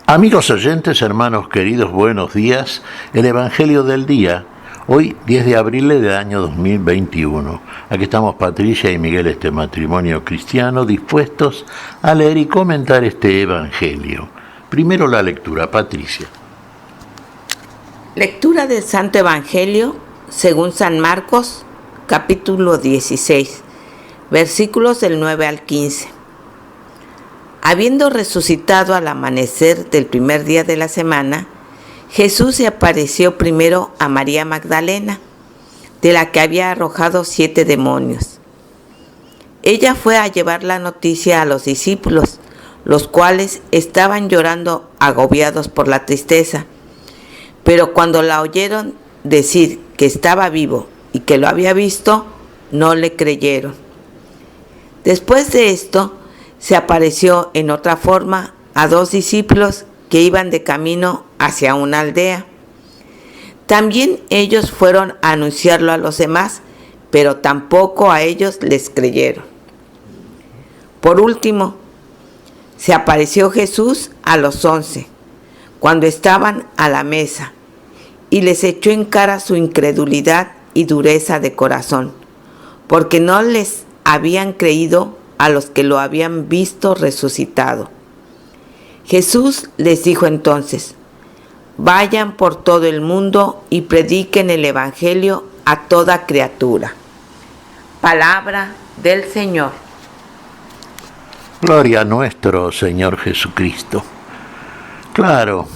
Amigos oyentes, hermanos queridos, buenos días. El Evangelio del día, hoy 10 de abril del año 2021. Aquí estamos Patricia y Miguel, este matrimonio cristiano, dispuestos a leer y comentar este Evangelio. Primero la lectura, Patricia. Lectura del Santo Evangelio según San Marcos, capítulo 16, versículos del 9 al 15. Habiendo resucitado al amanecer del primer día de la semana, Jesús se apareció primero a María Magdalena, de la que había arrojado 7 demonios. Ella fue a llevar la noticia a los discípulos, los cuales estaban llorando agobiados por la tristeza. Pero cuando la oyeron decir que estaba vivo y que lo había visto, no le creyeron. Después de esto, se apareció en otra forma a 2 discípulos que iban de camino hacia una aldea. También ellos fueron a anunciarlo a los demás, pero tampoco a ellos les creyeron. Por último, se apareció Jesús a los 11, cuando estaban a la mesa, y les echó en cara su incredulidad y dureza de corazón, porque no les habían creído a los que lo habían visto resucitado. Jesús les dijo entonces: vayan por todo el mundo y prediquen el Evangelio a toda criatura. Palabra del Señor. Gloria a nuestro Señor Jesucristo. Claro,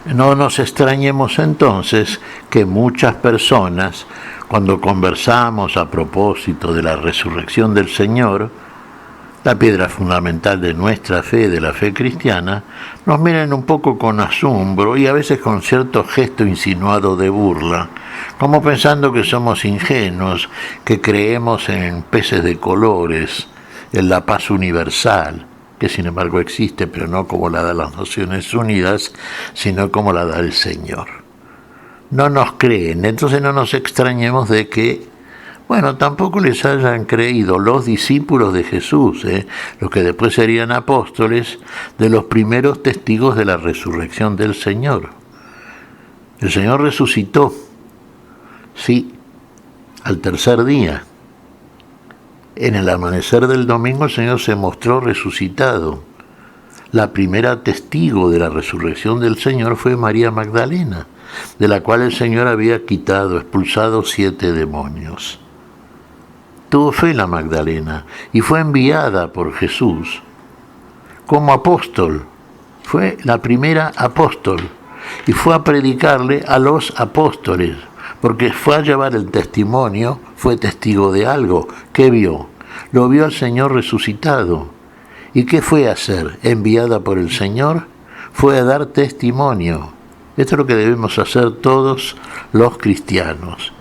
no nos extrañemos entonces que muchas personas, cuando conversamos a propósito de la resurrección del Señor, la piedra fundamental de nuestra fe, de la fe cristiana, nos miren un poco con asombro y a veces con cierto gesto insinuado de burla, como pensando que somos ingenuos, que creemos en peces de colores, en la paz universal, que sin embargo existe, pero no como la da las Naciones Unidas, sino como la da el Señor. No nos creen, entonces no nos extrañemos de que tampoco les hayan creído los discípulos de Jesús, los que después serían apóstoles, de los primeros testigos de la resurrección del Señor. El Señor resucitó, sí, al tercer día. En el amanecer del domingo el Señor se mostró resucitado. La primera testigo de la resurrección del Señor fue María Magdalena, de la cual el Señor había expulsado 7 demonios. Tuvo fe la Magdalena y fue enviada por Jesús como apóstol. Fue la primera apóstol y fue a predicarle a los apóstoles, porque fue a llevar el testimonio, fue testigo de algo. ¿Qué vio? Lo vio al Señor resucitado. ¿Y qué fue a hacer? Enviada por el Señor, fue a dar testimonio. Esto es lo que debemos hacer todos los cristianos.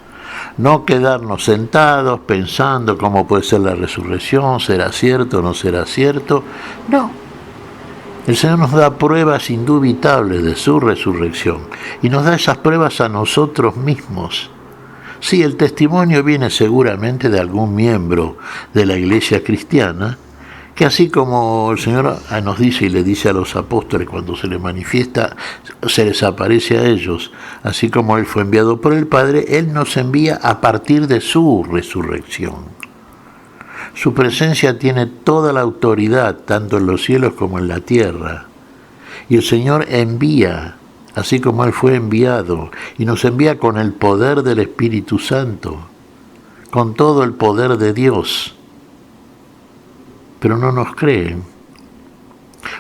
No quedarnos sentados pensando cómo puede ser la resurrección, será cierto o no será cierto. No. El Señor nos da pruebas indubitables de su resurrección y nos da esas pruebas a nosotros mismos. Sí, el testimonio viene seguramente de algún miembro de la Iglesia cristiana, que así como el Señor nos dice y le dice a los apóstoles cuando se les manifiesta, se les aparece a ellos, así como Él fue enviado por el Padre, Él nos envía a partir de su resurrección. Su presencia tiene toda la autoridad, tanto en los cielos como en la tierra. Y el Señor envía, así como Él fue enviado, y nos envía con el poder del Espíritu Santo, con todo el poder de Dios. Pero no nos creen.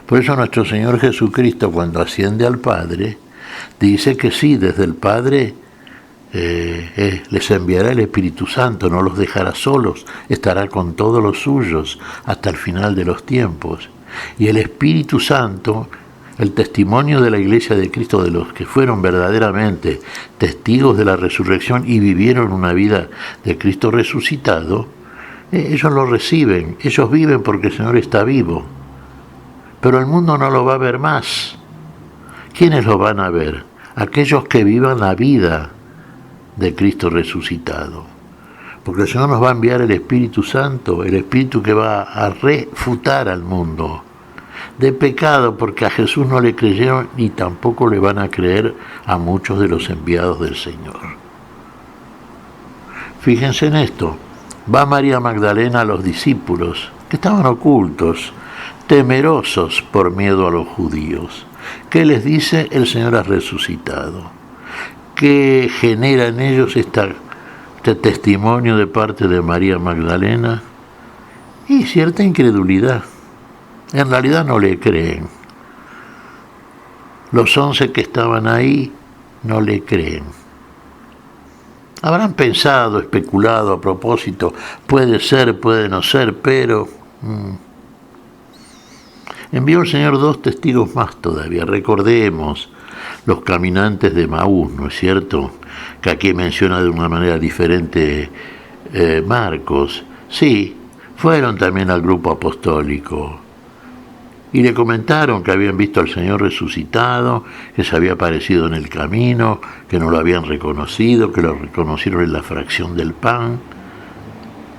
Por eso nuestro Señor Jesucristo, cuando asciende al Padre, dice que sí, desde el Padre les enviará el Espíritu Santo, no los dejará solos, estará con todos los suyos hasta el final de los tiempos. Y el Espíritu Santo, el testimonio de la Iglesia de Cristo, de los que fueron verdaderamente testigos de la resurrección y vivieron una vida de Cristo resucitado, ellos lo reciben, ellos viven porque el Señor está vivo. Pero el mundo no lo va a ver más. ¿Quiénes lo van a ver? Aquellos que vivan la vida de Cristo resucitado. Porque el Señor nos va a enviar el Espíritu Santo, el Espíritu que va a refutar al mundo. de pecado, porque a Jesús no le creyeron y tampoco le van a creer a muchos de los enviados del Señor. Fíjense en esto, va María Magdalena a los discípulos, que estaban ocultos, temerosos por miedo a los judíos. ¿Qué les dice? El Señor ha resucitado. ¿Qué genera en ellos este testimonio de parte de María Magdalena? Y cierta incredulidad. En realidad no le creen. Los 11 que estaban ahí no le creen. Habrán pensado, especulado a propósito, puede ser, puede no ser, pero... Envió el Señor 2 testigos más todavía. Recordemos los caminantes de Maús, ¿no es cierto? Que aquí menciona de una manera diferente Marcos. Sí, fueron también al grupo apostólico y le comentaron que habían visto al Señor resucitado, que se había aparecido en el camino, que no lo habían reconocido, que lo reconocieron en la fracción del pan.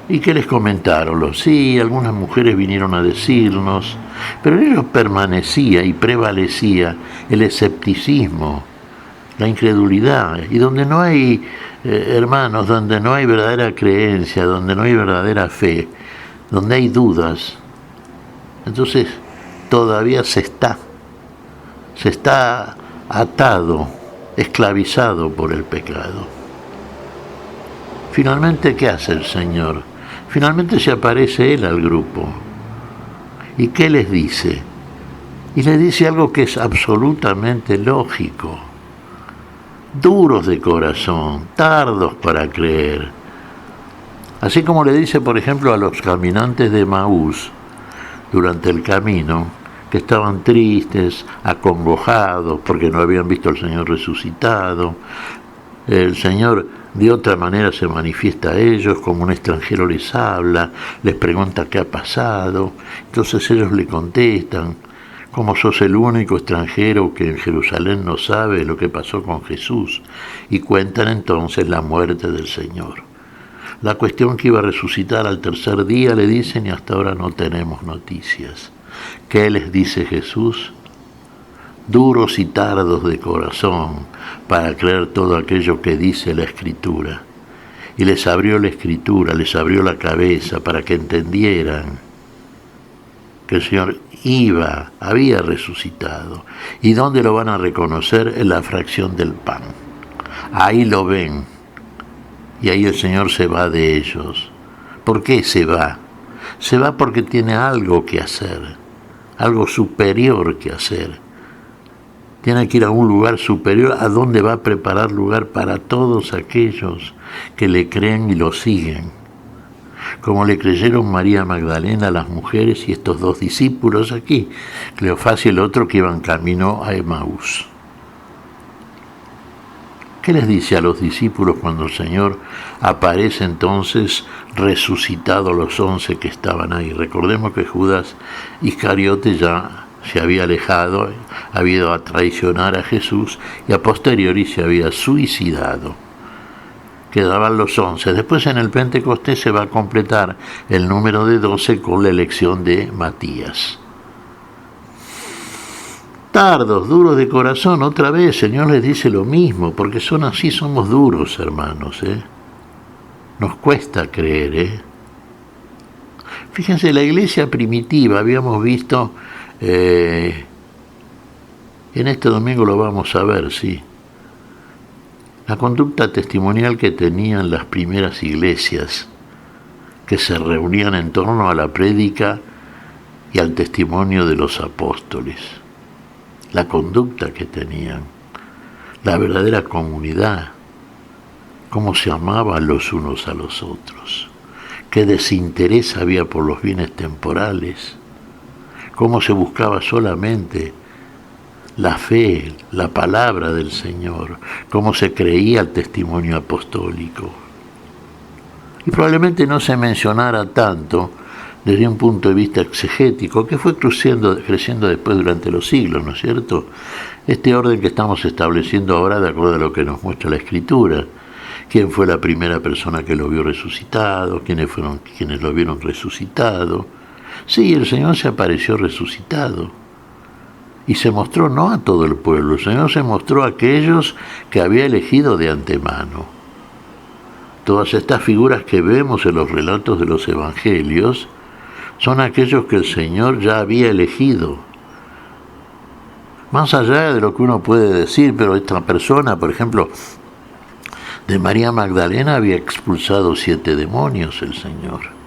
¿Y qué les comentaron? Sí, algunas mujeres vinieron a decirnos, pero en ellos permanecía y prevalecía el escepticismo, la incredulidad. Y donde no hay, hermanos, donde no hay verdadera creencia, donde no hay verdadera fe, donde hay dudas, entonces todavía se está atado, esclavizado por el pecado. Finalmente, ¿qué hace el Señor? Finalmente se aparece Él al grupo. ¿Y qué les dice? Y les dice algo que es absolutamente lógico. Duros de corazón, tardos para creer. Así como le dice, por ejemplo, a los caminantes de Maús durante el camino, que estaban tristes, acongojados, porque no habían visto al Señor resucitado. El Señor de otra manera se manifiesta a ellos, como un extranjero les habla, les pregunta qué ha pasado, entonces ellos le contestan, como sos el único extranjero que en Jerusalén no sabe lo que pasó con Jesús, y cuentan entonces la muerte del Señor. La cuestión que iba a resucitar al tercer día, le dicen, y hasta ahora no tenemos noticias. ¿Qué les dice Jesús? Duros y tardos de corazón para creer todo aquello que dice la Escritura. Y les abrió la Escritura, les abrió la cabeza para que entendieran que el Señor había resucitado. ¿Y dónde lo van a reconocer? En la fracción del pan. Ahí lo ven. Y ahí el Señor se va de ellos. ¿Por qué se va? Se va porque tiene algo que hacer, algo superior que hacer. Tiene que ir a un lugar superior, a donde va a preparar lugar para todos aquellos que le creen y lo siguen. Como le creyeron María Magdalena, las mujeres y estos 2 discípulos aquí, Cleofás y el otro que iban camino a Emaús. ¿Qué les dice a los discípulos cuando el Señor aparece entonces resucitado a los 11 que estaban ahí? Recordemos que Judas Iscariote ya se había alejado, había ido a traicionar a Jesús y a posteriori se había suicidado. Quedaban los 11. Después en el Pentecostés se va a completar el número de 12 con la elección de Matías. Tardos, duros de corazón, otra vez, el Señor les dice lo mismo, porque son así, somos duros, hermanos, Nos cuesta creer, Fíjense, la iglesia primitiva, habíamos visto, en este domingo lo vamos a ver, sí, la conducta testimonial que tenían las primeras iglesias, que se reunían en torno a la prédica y al testimonio de los apóstoles. La conducta que tenían, la verdadera comunidad, cómo se amaban los unos a los otros, qué desinterés había por los bienes temporales, cómo se buscaba solamente la fe, la palabra del Señor, cómo se creía el testimonio apostólico. Y probablemente no se mencionara tanto desde un punto de vista exegético, que fue creciendo después durante los siglos, ¿no es cierto? Este orden que estamos estableciendo ahora de acuerdo a lo que nos muestra la Escritura. ¿Quién fue la primera persona que lo vio resucitado? ¿Quiénes fueron quienes lo vieron resucitado? Sí, el Señor se apareció resucitado. Y se mostró no a todo el pueblo, el Señor se mostró a aquellos que había elegido de antemano. Todas estas figuras que vemos en los relatos de los evangelios son aquellos que el Señor ya había elegido. Más allá de lo que uno puede decir, pero esta persona, por ejemplo, de María Magdalena había expulsado 7 demonios el Señor.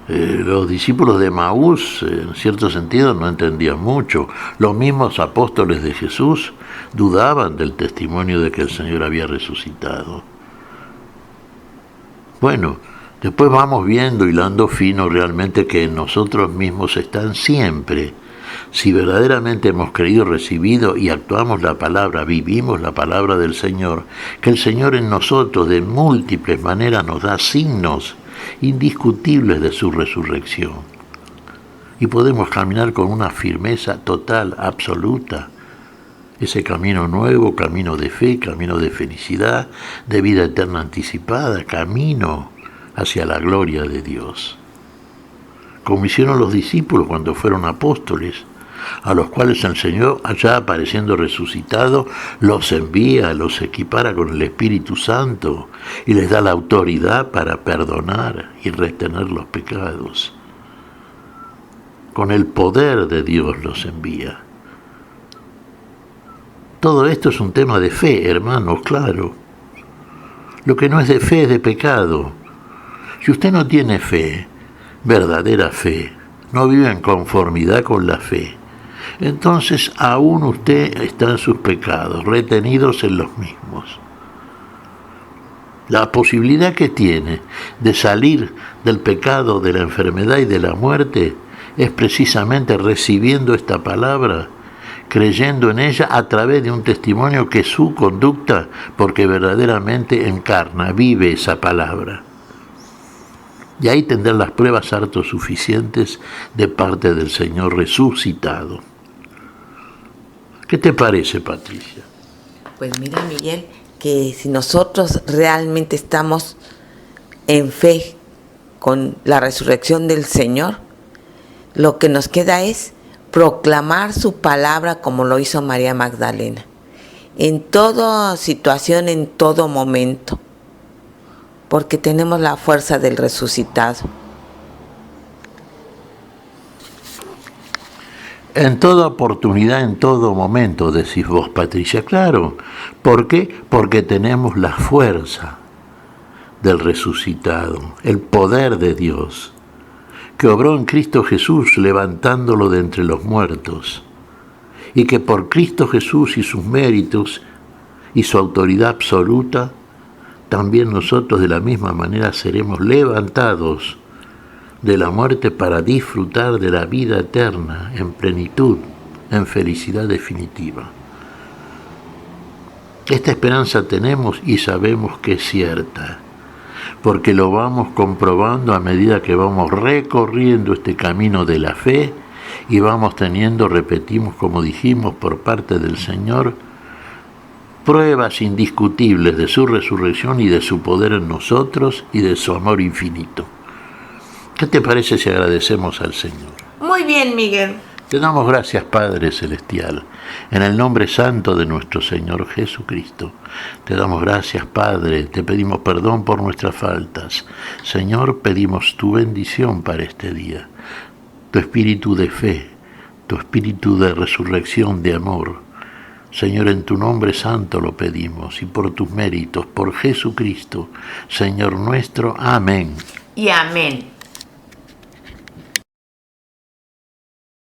Los discípulos de Maús, en cierto sentido, no entendían mucho. Los mismos apóstoles de Jesús dudaban del testimonio de que el Señor había resucitado. Bueno, después vamos viendo, hilando fino realmente, que en nosotros mismos están siempre. Si verdaderamente hemos creído, recibido y actuamos la palabra, vivimos la palabra del Señor, que el Señor en nosotros de múltiples maneras nos da signos indiscutibles de su resurrección. Y podemos caminar con una firmeza total, absoluta. Ese camino nuevo, camino de fe, camino de felicidad, de vida eterna anticipada, camino hacia la gloria de Dios. Como hicieron los discípulos cuando fueron apóstoles, a los cuales el Señor, allá apareciendo resucitado, los envía, los equipara con el Espíritu Santo y les da la autoridad para perdonar y retener los pecados. Con el poder de Dios los envía. Todo esto es un tema de fe, hermanos, claro. Lo que no es de fe es de pecado. Si usted no tiene fe, verdadera fe, no vive en conformidad con la fe, entonces aún usted está en sus pecados, retenidos en los mismos. La posibilidad que tiene de salir del pecado, de la enfermedad y de la muerte es precisamente recibiendo esta palabra, creyendo en ella a través de un testimonio que es su conducta, porque verdaderamente encarna, vive esa palabra. Y ahí tendrán las pruebas harto suficientes de parte del Señor resucitado. ¿Qué te parece, Patricia? Pues mira, Miguel, que si nosotros realmente estamos en fe con la resurrección del Señor, lo que nos queda es proclamar su palabra como lo hizo María Magdalena, en toda situación, en todo momento, porque tenemos la fuerza del resucitado. En toda oportunidad, en todo momento, decís vos, Patricia, claro. ¿Por qué? Porque tenemos la fuerza del resucitado, el poder de Dios, que obró en Cristo Jesús levantándolo de entre los muertos, y que por Cristo Jesús y sus méritos y su autoridad absoluta, también nosotros de la misma manera seremos levantados de la muerte para disfrutar de la vida eterna en plenitud, en felicidad definitiva. Esta esperanza tenemos y sabemos que es cierta, porque lo vamos comprobando a medida que vamos recorriendo este camino de la fe y vamos teniendo, repetimos como dijimos, por parte del Señor, pruebas indiscutibles de su resurrección y de su poder en nosotros y de su amor infinito. ¿Qué te parece si agradecemos al Señor? Muy bien, Miguel. Te damos gracias, Padre Celestial, en el nombre santo de nuestro Señor Jesucristo. Te damos gracias, Padre, te pedimos perdón por nuestras faltas. Señor, pedimos tu bendición para este día, tu espíritu de fe, tu espíritu de resurrección, de amor. Señor, en tu nombre santo lo pedimos y por tus méritos, por Jesucristo, Señor nuestro. Amén. Y amén.